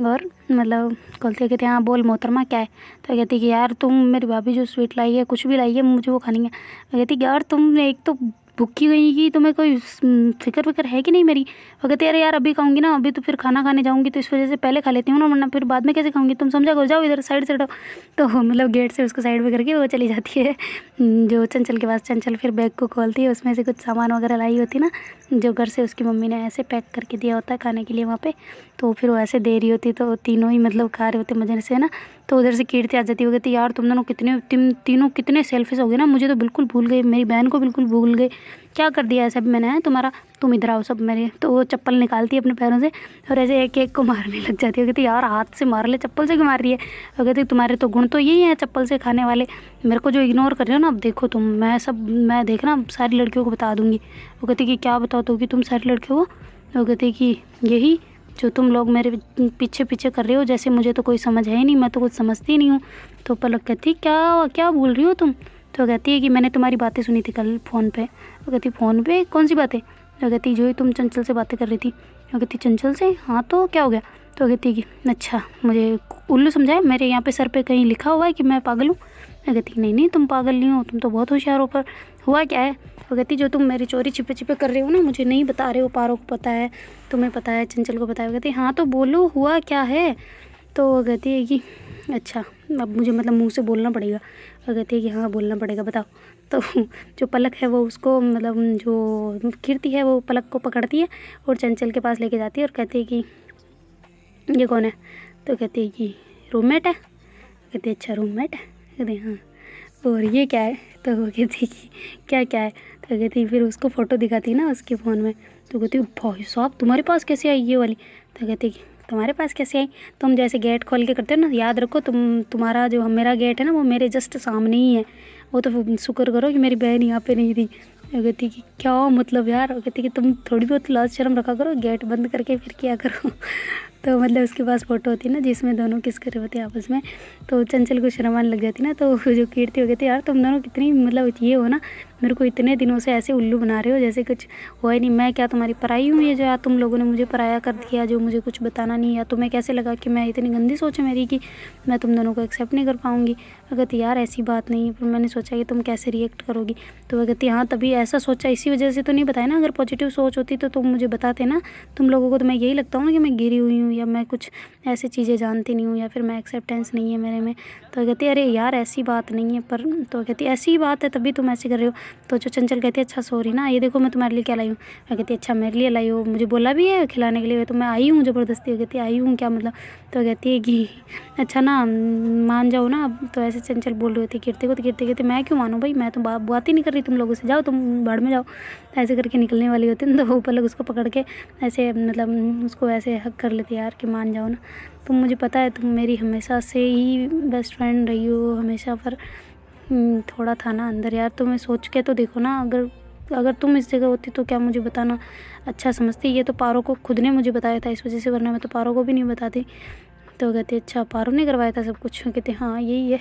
Speaker 1: और मतलब खोलती है। कहते हाँ बोल मोहतरमा क्या है। तो कहती है कि यार तुम मेरी भाभी जो स्वीट लाई है कुछ भी लाई है मुझे वो खानी है। तो कहती यार तुम एक तो भूखी गई कि तुम्हें कोई फिक्र विक्र है कि नहीं मेरी। वो कहती अरे यार अभी खाऊंगी ना, अभी तो फिर खाना खाने जाऊंगी तो इस वजह से पहले खा लेती हूँ ना, वरना फिर बाद में कैसे खाऊंगी, तुम समझा करो, जाओ इधर साइड से हटो। तो मतलब गेट से उसको साइड में करके वो चली जाती है जो चंचल के पास। चंचल फिर बैग को खोलती है, उसमें से कुछ सामान वगैरह लाई होती ना जो घर से उसकी मम्मी ने ऐसे पैक करके दिया होता है खाने के लिए वहाँ पे। तो फिर वो ऐसे दे रही होती तो तीनों ही मतलब खा रहे होते मजे से ना। तो उधर से कीर्ति आ जाती है, वो कहती यार तुम दोनों कितने तीनों कितने सेल्फिश हो गए ना, मुझे तो बिल्कुल भूल गए, मेरी बहन को बिल्कुल भूल गए, क्या कर दिया ऐसा भी मैंने है तुम्हारा, तुम इधर आओ सब मेरे। तो वो चप्पल निकालती है अपने पैरों से और ऐसे एक एक को मारने लग जाती है। कहती यार हाथ से मार ले, चप्पल से क्यों मार रही है। और कहती तुम्हारे तो गुण तो यही है चप्पल से खाने वाले, मेरे को जो इग्नोर कर रहे हो ना, अब देखो तुम मैं देखना सारी लड़कियों को बता दूंगी। वो कहती कि क्या बताओ तो कि तुम सारी लड़कियों को। वो कहती कि यही जो तुम लोग मेरे पीछे पीछे कर रहे हो, जैसे मुझे तो कोई समझ है ही नहीं, मैं तो कुछ समझती ही नहीं हूँ। तो पलक कहती क्या क्या बोल रही हो तुम। तो कहती है कि मैंने तुम्हारी बातें सुनी थी कल फ़ोन पे। वो कहती फ़ोन पे कौन सी बातें। तो कहती जो ही तुम चंचल से बातें कर रही थी। वो कहती चंचल से, हाँ तो क्या हो गया। तो कहती कि अच्छा मुझे उल्लू समझाए, मेरे यहाँ पे सर पे कहीं लिखा हुआ है कि मैं पागल हूँ। मैं कहती नहीं नहीं तुम पागल नहीं हो, तुम तो बहुत होशियार हो, पर हुआ क्या है। वो कहती जो तुम मेरी चोरी छिपे छिपे कर रहे हो ना, मुझे नहीं बता रहे हो, पारो को पता है, तुम्हें पता है, चंचल को पता है। वो कहती हाँ तो बोलो हुआ क्या है। तो वो कहती है कि अच्छा अब मुझे मतलब मुंह से बोलना पड़ेगा। वो कहती है कि हाँ बोलना पड़ेगा बताओ। तो जो पलक है वो उसको मतलब जो कीर्ति है वो पलक को पकड़ती है और चंचल के पास लेके जाती है और कहती है कि ये कौन है। तो कहती है कि रूममेट है। कहती है अच्छा रूममेट है। कहते हाँ और ये क्या है। तो वो कहती कि क्या क्या है। तो कहती फिर उसको फ़ोटो दिखाती ना उसके फ़ोन में। तो कहती भाई साहब तुम्हारे पास कैसे आई ये वाली। तो कहती तुम्हारे पास कैसे आई, तुम जैसे गेट खोल के करते हो ना, याद रखो तुम्हारा जो मेरा गेट है ना वो मेरे जस्ट सामने ही है, वो तो शुक्र करो कि मेरी बहन यहाँ पे नहीं थी। वो कहती कि क्या मतलब यार। वो कहती कि तुम थोड़ी बहुत लाज शर्म रखा करो, गेट बंद करके फिर किया करो। तो मतलब उसके पास फ़ोटो होती है ना जिसमें दोनों किस कर रहे होते हैं आपस में, तो चंचल को शर्म आने लग जाती ना, तो जो कीर्ति हो गई थी, यार तुम दोनों कितनी मतलब ये हो ना, मेरे को इतने दिनों से ऐसे उल्लू बना रहे हो जैसे कुछ हुआ ही नहीं। मैं क्या तुम्हारी पराई हूँ, ये जो यार तुम लोगों ने मुझे पराया कर दिया, जो मुझे कुछ बताना नहीं, या तुम्हें कैसे लगा कि मैं इतनी गंदी सोच है मेरी कि मैं तुम दोनों को एक्सेप्ट नहीं कर पाऊँगी। अगर यार ऐसी बात नहीं है, पर मैंने सोचा कि तुम कैसे रिएक्ट करोगी। तो वह कहती हाँ तभी ऐसा सोचा, इसी वजह से तो नहीं बताया ना, अगर पॉजिटिव सोच होती तो तुम मुझे बताते ना। तुम लोगों को तो मैं यही लगता हूँ ना कि मैं गिरी हुई हूँ, या मैं कुछ ऐसी चीज़ें जानती नहीं हूँ, या फिर मैं एक्सेप्टेंस नहीं है मेरे में। तो कहती अरे यार ऐसी बात नहीं है, पर तो कहती ऐसी ही बात है तभी तुम ऐसे कर रहे हो। तो जो चंचल कहती है अच्छा सॉरी ना, ये देखो मैं तुम्हारे लिए क्या लाई हूँ। मैं कहती अच्छा मेरे लिए लाई हो, मुझे बोला भी है खिलाने के लिए, तो मैं आई हूँ ज़बरदस्ती। वो कहती आई हूँ क्या मतलब। तो कहती है कि अच्छा ना मान जाओ ना। तो ऐसे चंचल बोल रही होती कीर्ति को, तो कीर्ति कहती मैं क्यों मानूँ भाई, मैं तो बात ही नहीं कर रही तुम लोगों से, जाओ तुम बाढ़ में जाओ। ऐसे करके निकलने वाली होती है, तो वो पलक उसको पकड़ के ऐसे मतलब उसको ऐसे हक कर लेती है यार कि मान जाओ ना, तुम मुझे पता है तुम मेरी हमेशा से ही बेस्ट फ्रेंड रही हो हमेशा, पर थोड़ा था ना अंदर यार, तुम्हें सोच के तो देखो ना, अगर तुम इस जगह होती तो क्या मुझे बताना अच्छा समझती। ये तो पारो को खुद ने मुझे बताया था इस वजह से, वरना मैं तो पारो को भी नहीं बताती। तो कहते अच्छा पारो ने करवाया था सब कुछ। कहते हाँ यही है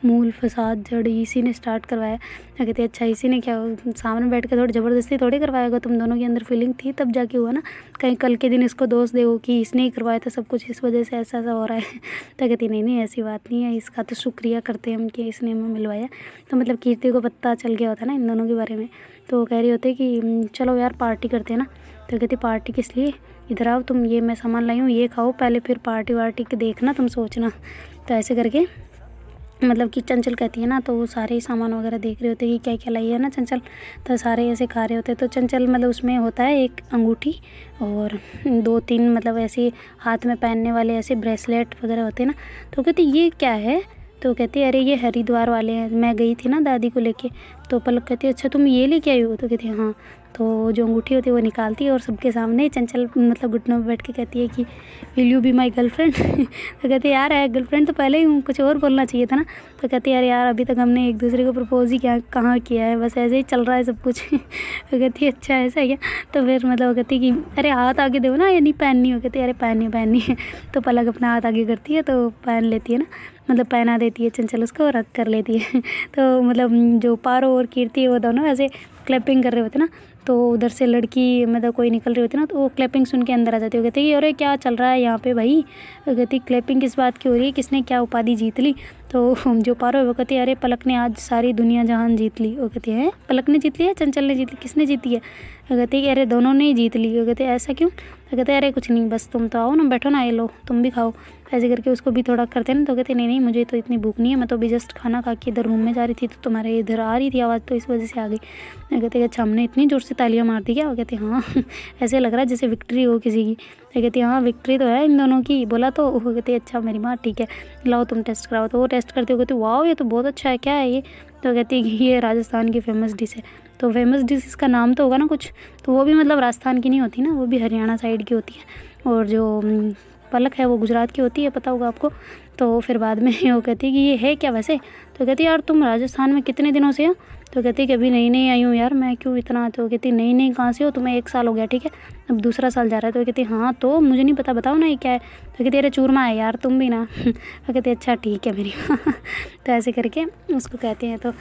Speaker 1: मूल फसाद जड़ इसी ने स्टार्ट करवाया। कहते अच्छा इसी ने क्या, सामने बैठ के थोड़ी ज़बरदस्ती थोड़ी करवाएगा, तुम दोनों के अंदर फीलिंग थी तब जाके हुआ ना, कहीं कल के दिन इसको दोष दे कि इसने ही करवाया था सब कुछ, इस वजह से ऐसा ऐसा हो रहा है। तो कहती नहीं नहीं ऐसी बात नहीं है, इसका तो शुक्रिया करते हैं हम कि इसने हमें मिलवाया। तो मतलब कीर्ति को पता चल गया होता ना इन दोनों के बारे में। तो वो कह रही होती कि चलो यार पार्टी करते हैं ना। तो कहती पार्टी किस लिए, इधर आओ तुम, ये मैं सामान लाई हूँ ये खाओ पहले, फिर पार्टी वार्टी के देखना तुम सोचना। तो ऐसे करके मतलब कि चंचल कहती है ना, तो वो सारे ही सामान वगैरह देख रहे होते हैं कि क्या क्या लाई है ना चंचल, तो सारे ऐसे खा रहे होते हैं। तो चंचल मतलब उसमें होता है एक अंगूठी और 2-3 मतलब ऐसे हाथ में पहनने वाले ऐसे ब्रेसलेट वगैरह होते हैं ना। तो कहती ये क्या है। तो कहती है अरे ये हरिद्वार वाले हैं, मैं गई थी ना दादी को लेके। तो पलक कहती है अच्छा तुम ये लेके आई हो। तो कहती है हाँ। तो जो अंगूठी होती है वो निकालती है और सबके सामने चंचल मतलब घुटनों में बैठ के कहती है कि will you be my girlfriend. तो कहती है यार है गर्लफ्रेंड तो पहले ही हूँ, कुछ और बोलना चाहिए था ना। तो कहती है अरे यार अभी तक हमने एक दूसरे को प्रपोज ही कहाँ किया है, बस ऐसे ही चल रहा है सब कुछ। तो कहती है अच्छा ऐसा है क्या। तो फिर मतलब वो कहती है कि अरे हाथ आगे दो ना, ये नहीं पहननी हो। कहती है अरे पहननी है। तो पलक अपना हाथ आगे करती है तो पहन लेती है ना, मतलब पहना देती है चंचल उसको और हक कर लेती है। तो मतलब जो पारो और कीर्ति वो दोनों ऐसे क्लैपिंग कर रहे होते ना, तो उधर से लड़की मतलब कोई निकल रही होती ना, तो वो क्लैपिंग सुन के अंदर आ जाती है। वो कहती है अरे क्या चल रहा है यहाँ पे भाई। वो कहती क्लैपिंग किस बात की हो रही है, किसने क्या उपाधि जीत ली। तो जो पारो है वो कहती है अरे पलक ने आज सारी दुनिया जहान जीत ली। वो कहती है पलक ने जीत ली है, चंचल ने जीत ली, किसने जीती है। वो कहती है कि अरे दोनों ने ही जीत ली। वो कहते हैं ऐसा क्यों। तो कहते हैं अरे कुछ नहीं, बस तुम तो आओ ना, बैठो ना, ये लो तुम भी खाओ। ऐसे करके उसको भी थोड़ा करते हैं ना। तो कहते नहीं नहीं मुझे तो इतनी भूख नहीं है, मैं तो अभी जस्ट खाना खा के इधर रूम में जा रही थी, तो तुम्हारे इधर आ रही थी आवाज़, तो इस वजह से आ गई। कहते अच्छा हमने इतनी ज़ोर से तालियां मार दी क्या। वो कहते हाँ। ऐसे लग रहा है जैसे विक्ट्री हो किसी की। तो कहती हाँ विक्ट्री तो है इन दोनों की, बोला तो। वो कहते अच्छा मेरी माँ ठीक है, लाओ तुम टेस्ट कराओ। तो वो टेस्ट करते हो कहते वाह ये तो बहुत अच्छा है, क्या है ये। तो कहती है कि ये राजस्थान की फेमस डिश है। तो फेमस डिश इसका नाम तो होगा ना कुछ। तो वो भी मतलब राजस्थान की नहीं होती ना, वो भी हरियाणा साइड की होती है। और जो पलक है वो गुजरात की होती है, पता होगा आपको। तो फिर बाद में वो कहती है कि ये है क्या वैसे। तो कहती है यार तुम राजस्थान में कितने दिनों से हो। तो कहती है कि अभी नई नई आई हूँ यार, मैं क्यों इतना। तो कहती नई नई कहाँ से हो, तुम्हें 1 साल हो गया ठीक है, अब दूसरा साल जा रहा है। तो कहती हाँ तो मुझे नहीं पता, बताओ ना ये क्या है। तो कहती अरे चूरमा है यार, तुम भी ना। तो कहती अच्छा ठीक है मेरी। तो ऐसे करके उसको कहते हैं। तो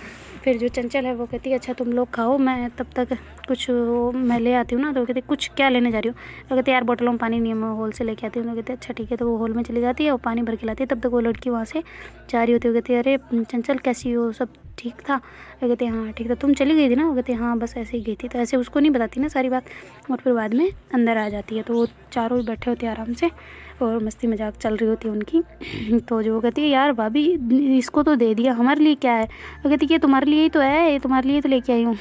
Speaker 1: फिर जो चंचल है वो कहती है अच्छा तुम लोग खाओ, मैं तब तक कुछ वो मैं ले आती हूँ ना। तो कहती कुछ क्या लेने जा रही हो। तो कहती यार बोतलों में पानी नहीं है, मैं हॉल से लेके आती हूँ। तो कहते अच्छा ठीक है। तो वो हॉल में चली जाती है और पानी भर के लाती है, तब तक वो लड़की वहाँ से जा रही होती है। वो कहती है अरे चंचल कैसी हो, सब ठीक था। वो कहते हाँ ठीक था, तुम चली गई थी ना। वो कहते हाँ बस ऐसे ही गई थी। तो ऐसे उसको नहीं बताती ना सारी बात, और फिर बाद में अंदर आ जाती है। तो वो चारों ही बैठे होते हैं आराम से और मस्ती मजाक चल रही होती है उनकी। तो जो कहती है यार भाभी इसको तो दे दिया, हमारे लिए क्या है। वो कहती है ये तुम्हारे लिए ही तो है, ये तुम्हारे लिए तो लेके आई हूँ।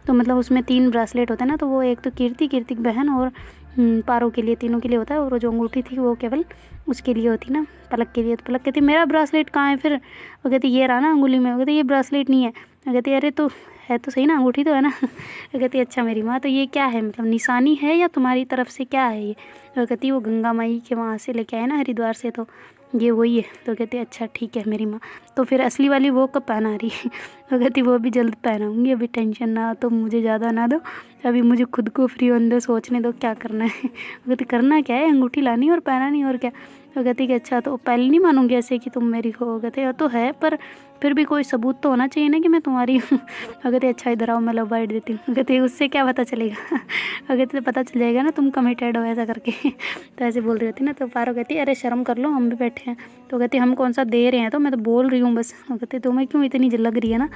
Speaker 1: तो मतलब उसमें 3 ब्रासलेट होते हैं ना, तो वो एक तो कीर्ति की बहन और पारो के लिए, तीनों के लिए होता है। और जो अंगूठी थी वो केवल उसके लिए होती ना, पलक के लिए। तो पलक कहती मेरा ब्रासलेट कहाँ है फिर। वो कहती ये रहा ना अंगुली में। वो कहती ये ब्रासलेट नहीं है। वो कहती अरे तो है तो सही ना, अंगूठी तो है ना। वो कहती अच्छा मेरी माँ तो ये क्या है, मतलब निशानी है या तुम्हारी तरफ से क्या है ये। वो कहती वो गंगा माई के वहाँ से लेके आए ना हरिद्वार से, तो ये वही है। तो कहती है अच्छा ठीक है मेरी माँ। तो फिर असली वाली वो कब पहना रही है? तो कहती वो भी जल्द पहनाऊँगी, अभी टेंशन ना तो मुझे ज़्यादा ना दो, अभी मुझे खुद को फ्री होने दो, सोचने दो क्या करना है। वो कहती करना क्या है, अंगूठी लानी और पहनानी और क्या। तो कहती कि अच्छा तो पहले नहीं मानूंगी ऐसे कि तुम मेरी हो। कहते तो है पर फिर भी कोई सबूत तो होना चाहिए ना कि मैं तुम्हारी हूँ। वो कहती अच्छा इधर आओ मैं लव बाइट देती हूँ। कहती उससे क्या पता चलेगा। वो कहती पता चल जाएगा ना तुम कमिटेड हो ऐसा करके। तो ऐसे बोल रही होती ना। तो पारो कहती अरे शर्म कर लो, हम भी बैठे हैं। तो कहती हम कौन सा दे रहे हैं, तो मैं तो बोल रही हूँ बस। वो कहती तुम्हें क्यों इतनी लग रही है ना,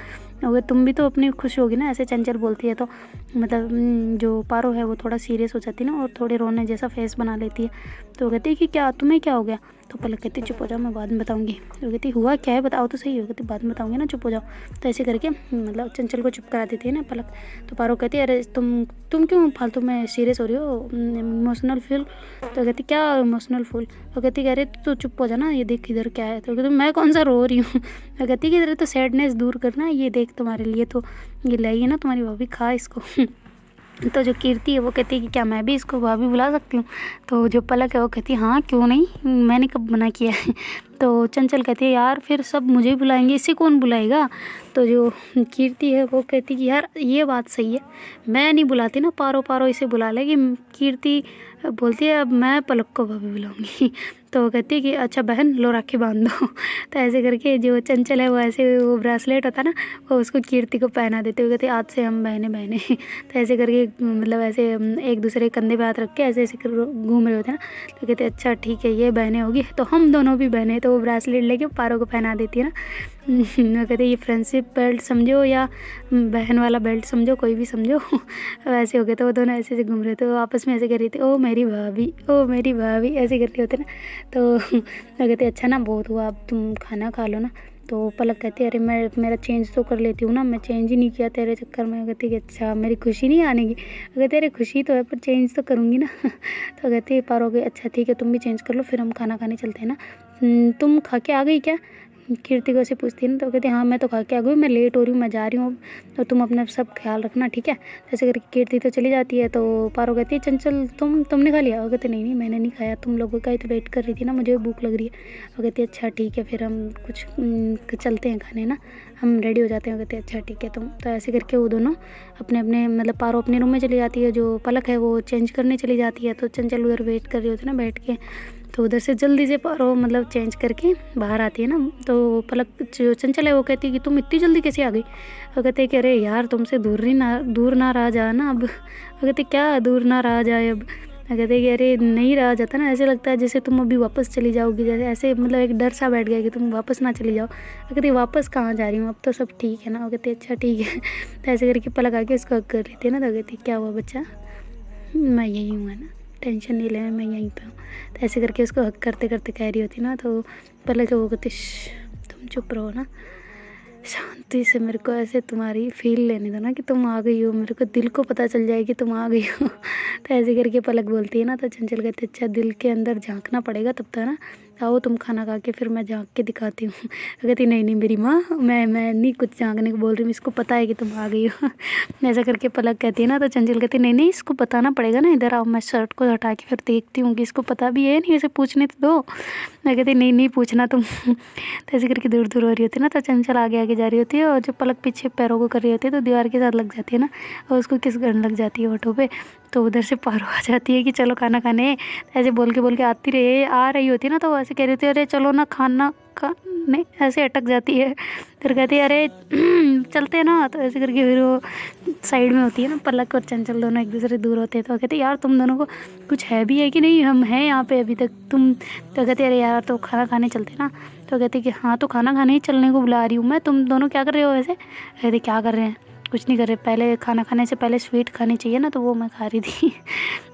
Speaker 1: अगर तुम भी तो अपनी खुश होगी ना। ऐसे चंचल बोलती है तो मतलब जो पारो है वो थोड़ा सीरियस हो जाती है ना और थोड़े रोने जैसा फेस बना लेती है। तो कहती है कि क्या तुम्हें क्या हो गया। तो पलक कहती चुप हो जाओ मैं बाद में बताऊंगी। तो कहती हुआ क्या है बताओ तो सही। हो कहती बाद में बताऊंगी ना, चुप हो जाओ। तो ऐसे करके मतलब चंचल को चुप करा देती है ना पलक। तो पारो कहती है अरे तुम क्यों फालतू में सीरियस हो रही हो, इमोशनल फील। तो कहती क्या इमोशनल फील। तो कहती अरे तू चुप हो जा ना, ये देख इधर क्या है। तो कहती मैं कौन सा रो रही हूँ। तो कहती कि इधर तो सैडनेस दूर करना, ये देख तुम्हारे लिए तो ये लाई है ना तुम्हारी भाभी, खा इसको। तो जो कीर्ति है वो कहती है कि क्या मैं भी इसको भाभी बुला सकती हूँ। तो जो पलक है वो कहती है हाँ क्यों नहीं, मैंने कब मना किया है। तो चंचल कहती है यार फिर सब मुझे ही बुलाएंगे, इसे कौन बुलाएगा। तो जो कीर्ति है वो कहती कि यार ये बात सही है, मैं नहीं बुलाती ना, पारो इसे बुला लेगी। कीर्ति बोलती है अब मैं पलक को भाभी बुलाऊंगी। तो वो कहती है कि अच्छा बहन लो राखी बांध दो। तो ऐसे करके जो चंचल है वो ऐसे वो ब्रेसलेट होता है ना वो उसको कीर्ति को पहना देते हुए कहते आज से हम बहने। तो ऐसे करके मतलब ऐसे एक दूसरे के कंधे पे हाथ रख के ऐसे ऐसे घूम रहे होते हैं ना। तो कहते अच्छा ठीक है ये बहनें होगी तो हम दोनों भी बहनें। तो वो ब्रेसलेट लेके पारो को पहना देती है ना। वो कहते ये फ्रेंडशिप बेल्ट समझो या बहन वाला बेल्ट समझो, कोई भी समझो। वैसे हो गए। तो वो दोनों ऐसे ऐसे घूम रहे थे, वो आपस में ऐसे कर रही थी ओ मेरी भाभी ओ मेरी भाभी ऐसे कर रहे होते ना। तो वो कहते अच्छा ना बहुत हुआ, अब तुम खाना खा लो ना। तो पलक कहती है अरे मैं मेरा चेंज तो कर लेती हूँ ना, मैं चेंज ही नहीं किया तेरे चक्कर में। कहती कि अच्छा मेरी खुशी नहीं आने की। कहते अरे खुशी तो है पर चेंज तो करूँगी ना। तो कहती है पारोगे अच्छा ठीक है तुम भी चेंज कर लो, फिर हम खाना खाने चलते हैं ना। तुम खा के आ गई क्या, कीर्ति को ऐसे पूछती है ना। तो कहती हाँ मैं तो खा के आ गई, मैं लेट हो रही हूँ, मैं जा रही हूँ तो तुम अपना सब ख्याल रखना ठीक है। ऐसे करके कीर्ति तो चली जाती है। तो पारो कहती है चंचल तुमने खा लिया। वो कहते नहीं मैंने नहीं खाया, तुम लोगों का ही तो वेट कर रही थी ना, मुझे भी भूख लग रही है। वो कहती है अच्छा ठीक है फिर हम कुछ चलते हैं खाने ना, हम रेडी हो जाते हैं। कहते हैं अच्छा ठीक है तुम। तो ऐसे करके वो दोनों अपने अपने मतलब पारो अपने रूम में चली जाती है, जो पलक है वो चेंज करने चली जाती है। तो चंचल उधर वेट कर रही होती है ना बैठ के। तो उधर से जल्दी से पारो मतलब चेंज करके बाहर आती है ना। तो पलक जो चंचल है वो कहती है कि तुम इतनी जल्दी कैसे आ गई। वो कहते हैं कि अरे यार तुमसे दूर ना रहा जा ना अब। वो कहते क्या दूर ना रहा जाए अब। वो कहते हैं कि अरे नहीं रहा जाता ना, ऐसे लगता है जैसे तुम अभी वापस चली जाओगी, जैसे ऐसे मतलब एक डर सा बैठ गया कि तुम वापस ना चली जाओ। वो कहती वापस कहाँ जा रही हूँ, अब तो सब ठीक है ना। वो कहते अच्छा ठीक है। तो ऐसे करके पलक आके उसको हक कर रही थी ना। तो कहती क्या हुआ बच्चा, मैं यही हूँ है ना, टेंशन नहीं लेना मैं यहीं पे हूँ। तो ऐसे करके उसको हक करते करते कह रही होती ना। तो पलक वो कहती तुम चुप रहो ना, शांति से मेरे को ऐसे तुम्हारी फील लेने दो ना कि तुम आ गई हो, मेरे को दिल को पता चल जाए कि तुम आ गई हो। तो ऐसे करके पलक बोलती है ना। तो चंचल कहते अच्छा दिल के अंदर झांकना पड़ेगा तब तक ना, आओ तुम खाना खा के फिर मैं झांक के दिखाती हूँ। कहती नहीं मेरी माँ मैं नहीं कुछ झांकने को बोल रही हूँ, इसको पता है कि तुम आ गई हो। ऐसा करके पलक कहती है ना। तो चंचल कहती नहीं इसको बताना पड़ेगा ना, इधर आओ मैं शर्ट को हटा के फिर देखती हूँ कि इसको पता भी है नहीं, ऐसे पूछने तो दो। मैं कहती नहीं पूछना तुम। तो ऐसे करके दूर दूर हो रही होती है ना। तो चंचल आगे आगे जा रही होती है और जो पलक पीछे पैरों को कर रही होती है तो दीवार के साथ लग जाती है ना और उसको किस करने लग जाती है ऑटो पे। तो उधर से पारो आ जाती है कि चलो खाना खाने। ऐसे बोल के आती आ रही होती है ना। तो ऐसे कह रही होती है अरे चलो ना खाना नहीं, ऐसे अटक जाती है। फिर कहती है अरे चलते हैं ना। तो ऐसे करके फिर वो साइड में होती है ना, पलक और चंचल दोनों एक दूसरे दूर होते हैं। तो कहते यार तुम दोनों को कुछ है भी है कि नहीं, हम हैं यहाँ पे अभी तक तुम। तो कहते अरे यार तो खाना खाने चलते ना। तो कहते कि हाँ तो खाना खाने ही चलने को बुला रही हूँ मैं, तुम दोनों क्या कर रहे हो वैसे। कहते क्या कर रहे हैं, कुछ नहीं कर रहे, पहले खाना खाने से पहले स्वीट खानी चाहिए ना, तो वो मैं खा रही थी।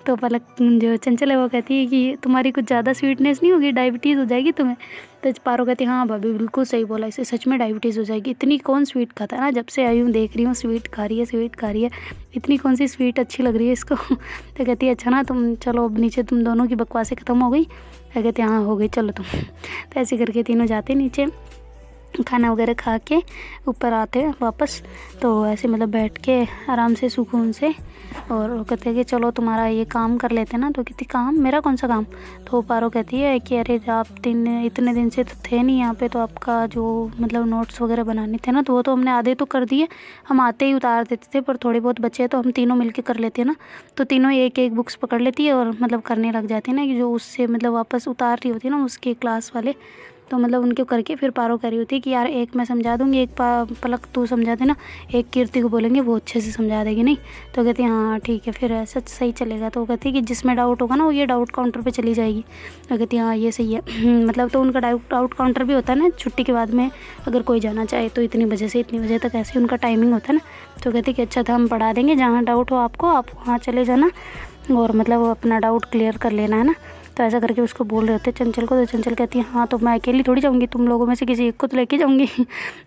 Speaker 1: तो पलक जो चंचल है वो कहती है कि तुम्हारी कुछ ज़्यादा स्वीटनेस नहीं होगी, डायबिटीज़ हो जाएगी तुम्हें। तो पारो कहती है हाँ भाभी बिल्कुल सही बोला, इसे सच में डायबिटीज़ हो जाएगी, इतनी कौन स्वीट खाता है ना, जब से आई हूँ देख रही हूँ स्वीट खा रही है, इतनी कौन सी स्वीट अच्छी लग रही है इसको। तो कहती है अच्छा ना तुम चलो अब नीचे, तुम दोनों की बकवासें ख़त्म हो गई। कहते हाँ हो गई चलो तुम। तो ऐसे करके तीनों जाते नीचे। खाना वगैरह खा के ऊपर आते हैं वापस। तो ऐसे मतलब बैठ के आराम से सुकून से, और वो कहते हैं कि चलो तुम्हारा ये काम कर लेते हैं ना। तो कहती काम, मेरा कौन सा काम? तो पारो कहती है कि अरे आप इतने दिन से तो थे नहीं यहाँ पे, तो आपका जो मतलब नोट्स वगैरह बनाने थे ना, तो वो तो हमने आधे तो कर दिए, हम आते ही उतार देते थे, पर थोड़े बहुत बचे तो हम तीनों मिलके कर लेते हैं ना। तो तीनों एक एक बुक्स पकड़ लेती है और मतलब करने लग जाती है ना, कि जो उससे मतलब वापस उतार रही होती है ना उसके क्लास वाले, तो मतलब उनके करके फिर पारो कह रही होती है कि यार एक मैं समझा दूँगी, एक पलक तू समझा देना, एक कीर्ति को बोलेंगे वो अच्छे से समझा देगी। नहीं तो कहती है हाँ ठीक है, फिर ऐसा सही चलेगा। तो कहती है कि जिसमें डाउट होगा ना वो ये डाउट काउंटर पे चली जाएगी। तो कहती है हाँ ये सही है। मतलब तो उनका डाउट काउंटर भी होता है ना छुट्टी के बाद में, अगर कोई जाना चाहे तो इतनी बजे से इतनी बजे तक ऐसे उनका टाइमिंग होता है ना। तो कहती है कि अच्छा था, हम पढ़ा देंगे, जहाँ डाउट हो आपको आप वहाँ चले जाना और मतलब अपना डाउट क्लियर कर लेना है ना। तो ऐसा करके उसको बोल रहे होते चंचल को। तो चंचल कहती है हाँ तो मैं अकेली थोड़ी जाऊँगी, तुम लोगों में से किसी एक को तो लेके जाऊँगी।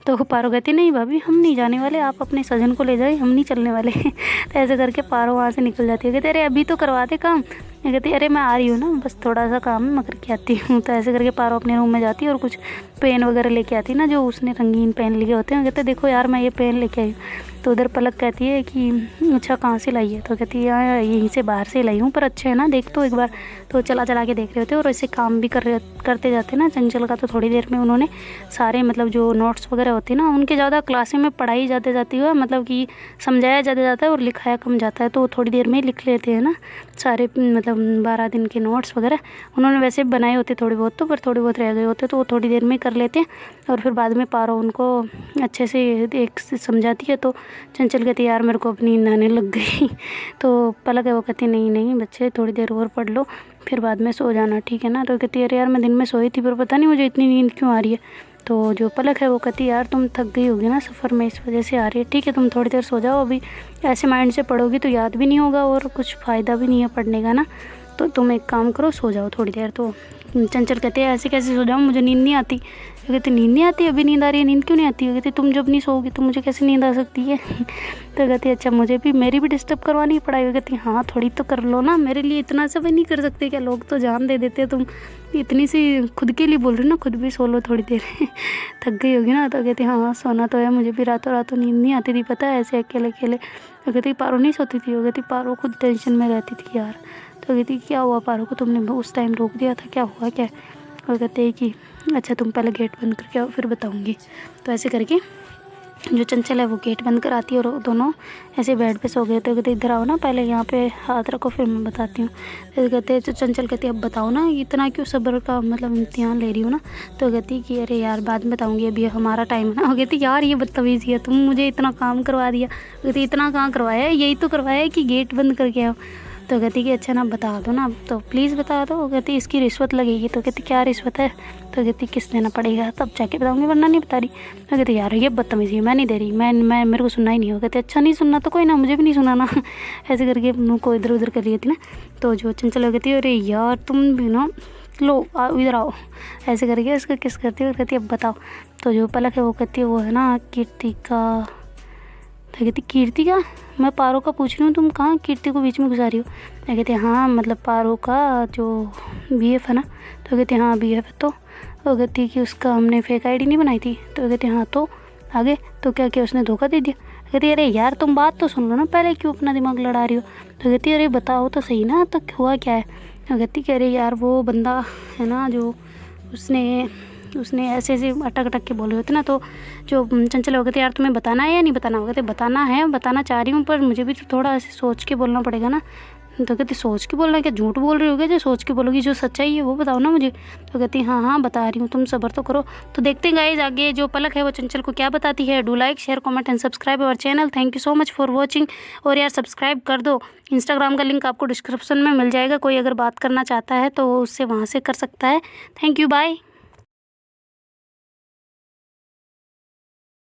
Speaker 1: तो पारो कहती नहीं भाभी हम नहीं जाने वाले, आप अपने सजन को ले जाए, हम नहीं चलने वाले। तो ऐसे करके पारो वहाँ से निकल जाती है। कहते अरे अभी तो करवा दे काम। कहती अरे मैं आ रही हूँ ना, बस थोड़ा सा काम है, मैं करके आती हूँ। तो ऐसे करके पारो अपने रूम में जाती है और कुछ पेन वगैरह लेके आती है ना, जो उसने रंगीन पेन लिए होते हैं। कहते देखो यार मैं ये पेन लेके आई हूँ। तो उधर पलक कहती है कि अच्छा कहाँ से लाई है? तो कहती है यार यहीं से बाहर से लाई हूँ, पर अच्छे है ना, देख तो एक बार। तो चला के देख रहे होते और ऐसे काम भी करते जाते ना चंचल का। तो थोड़ी देर में उन्होंने सारे मतलब जो नोट्स वगैरह होती है ना, उनके ज़्यादा क्लासें में पढ़ाई जाते जाती है, मतलब कि समझाया ज़्यादा जाता है और लिखाया कम जाता है। तो थोड़ी देर में लिख लेते हैं ना सारे, मतलब 12 दिन के नोट्स वगैरह उन्होंने वैसे बनाए होते थोड़े बहुत, तो पर थोड़े बहुत रह गए होते तो वो थोड़ी देर में कर लेते हैं। और फिर बाद में पारो उनको अच्छे से एक से समझाती है। तो चंचल कहती यार मेरे को अपनी नींद आने लग गई। तो पलक है वो कहती नहीं नहीं बच्चे थोड़ी देर और पढ़ लो, फिर बाद में सो जाना, ठीक है ना। तो कहती अरे यार मैं दिन में सोई थी, पर पता नहीं मुझे इतनी नींद क्यों आ रही है। तो जो पलक है वो कहती यार तुम थक गई होगी ना सफ़र में, इस वजह से आ रही है, ठीक है तुम थोड़ी देर सो जाओ, अभी ऐसे माइंड से पढ़ोगी तो याद भी नहीं होगा और कुछ फ़ायदा भी नहीं है पढ़ने का ना। तो तुम एक काम करो सो जाओ थोड़ी देर। तो चंचल कहते हैं ऐसे कैसे सो जाऊँ, मुझे नींद नहीं आती। वो कहती नींद नहीं आती, अभी नींद आ रही है, नींद क्यों नहीं आती? वो कहती तुम जब नहीं सोओगी तो मुझे कैसे नींद आ सकती है? तो कहती अच्छा मुझे भी, मेरी भी डिस्टर्ब करवानी पड़ाई? वो कहती हाँ थोड़ी तो कर लो ना, मेरे लिए इतना सब नहीं कर सकते क्या? लोग तो जान दे देते, तुम इतनी सी खुद के लिए बोल रही हो ना, खुद भी सो लो थोड़ी देर। थक गई होगी ना। तो कहती हाँ सोना तो है, मुझे भी रातों रातों नींद नहीं आती थी पता है, ऐसे अकेले अकेले। तो कहती पारो नहीं सोती थी? वो कहती पारो खुद टेंशन में रहती थी यार। तो कहती क्या हुआ पारो को, तुमने उस टाइम रोक दिया था, क्या हुआ क्या? और कहते हैं कि अच्छा तुम पहले गेट बंद करके आओ फिर बताऊंगी। तो ऐसे करके जो चंचल है वो गेट बंद कराती है और दोनों ऐसे बेड पे सो गए। तो कहते इधर आओ ना, पहले यहाँ पे हाथ रखो फिर मैं बताती हूँ। तो कहते तो चंचल कहती अब बताओ ना, इतना क्यों सब्र का मतलब इम्तिहान ले रही हो ना? तो कहती कि अरे यार बाद में बताऊँगी, अभी हमारा टाइम है ना। कहती यार ये बदतमीज़ी है, तुम मुझे इतना काम करवा दिया। कहती इतना कहाँ करवाया है, यही तो करवाया है कि गेट बंद करके आओ। तो कहती कि अच्छा ना बता दो ना, तो प्लीज़ बता दो। वो कहती इसकी रिश्वत लगेगी। तो कहती क्या रिश्वत है? तो कहती किस देना पड़ेगा तब जाके बताऊँगी, वरना नहीं बता रही। तो कहती यार ये बदतमीज़ी, मैं नहीं दे रही, मैं मेरे को सुनना ही नहीं हो। कहते अच्छा नहीं सुनना तो कोई ना, मुझे भी नहीं सुनाना। ऐसे करके मुँह को इधर उधर कर रही थी ना। तो जो चंचल हो कहती अरे यार तुम भी ना, लो इधर आओ। ऐसे करके उसको किस करती है और कहती अब बताओ। तो जो पलक है वो कहती है वो है ना कीर्ति का। तो कहती कीर्ति का? मैं पारो का पूछ रही हूँ, तुम कहाँ कीर्ति को बीच में घुसा रही हो? मैं कहती हाँ मतलब पारो का जो BF है ना। तो कहती हाँ BF है। तो वो कहती कि उसका हमने फेक ID नहीं बनाई थी। तो कहती हाँ तो आगे तो क्या किया उसने, धोखा दे दिया? कहती अरे यार तुम बात तो सुन लो ना पहले, क्यों अपना दिमाग लड़ा रही हो? तो कहती अरे बताओ तो सही ना, तो हुआ क्या है? तो कहती कि अरे यार वो बंदा है ना जो उसने ऐसे ऐसे अटक के बोले होते ना। तो जो चंचल हो गए थे यार तुम्हें बताना है या नहीं बताना? हो गए थे बताना है, बताना चाह रही हूँ, पर मुझे भी तो थोड़ा ऐसे सोच के बोलना पड़ेगा ना। तो कहती सोच के बोलना, क्या झूठ बोल रही होगी? जो सोच के बोलोगी, जो सच्चाई है वो बताओ ना मुझे। तो कहती हाँ हाँ बता रही हूँ, तुम सब्र तो करो। तो देखते हैं गाइस आगे जो पलक है वो चंचल को क्या बताती है। Do like share comment and subscribe our channel. Thank you so much for watching. और यार सब्सक्राइब कर दो। इंस्टाग्राम का लिंक आपको डिस्क्रिप्शन में मिल जाएगा, कोई अगर बात करना चाहता है तो उससे वहाँ से कर सकता है। Thank you, bye.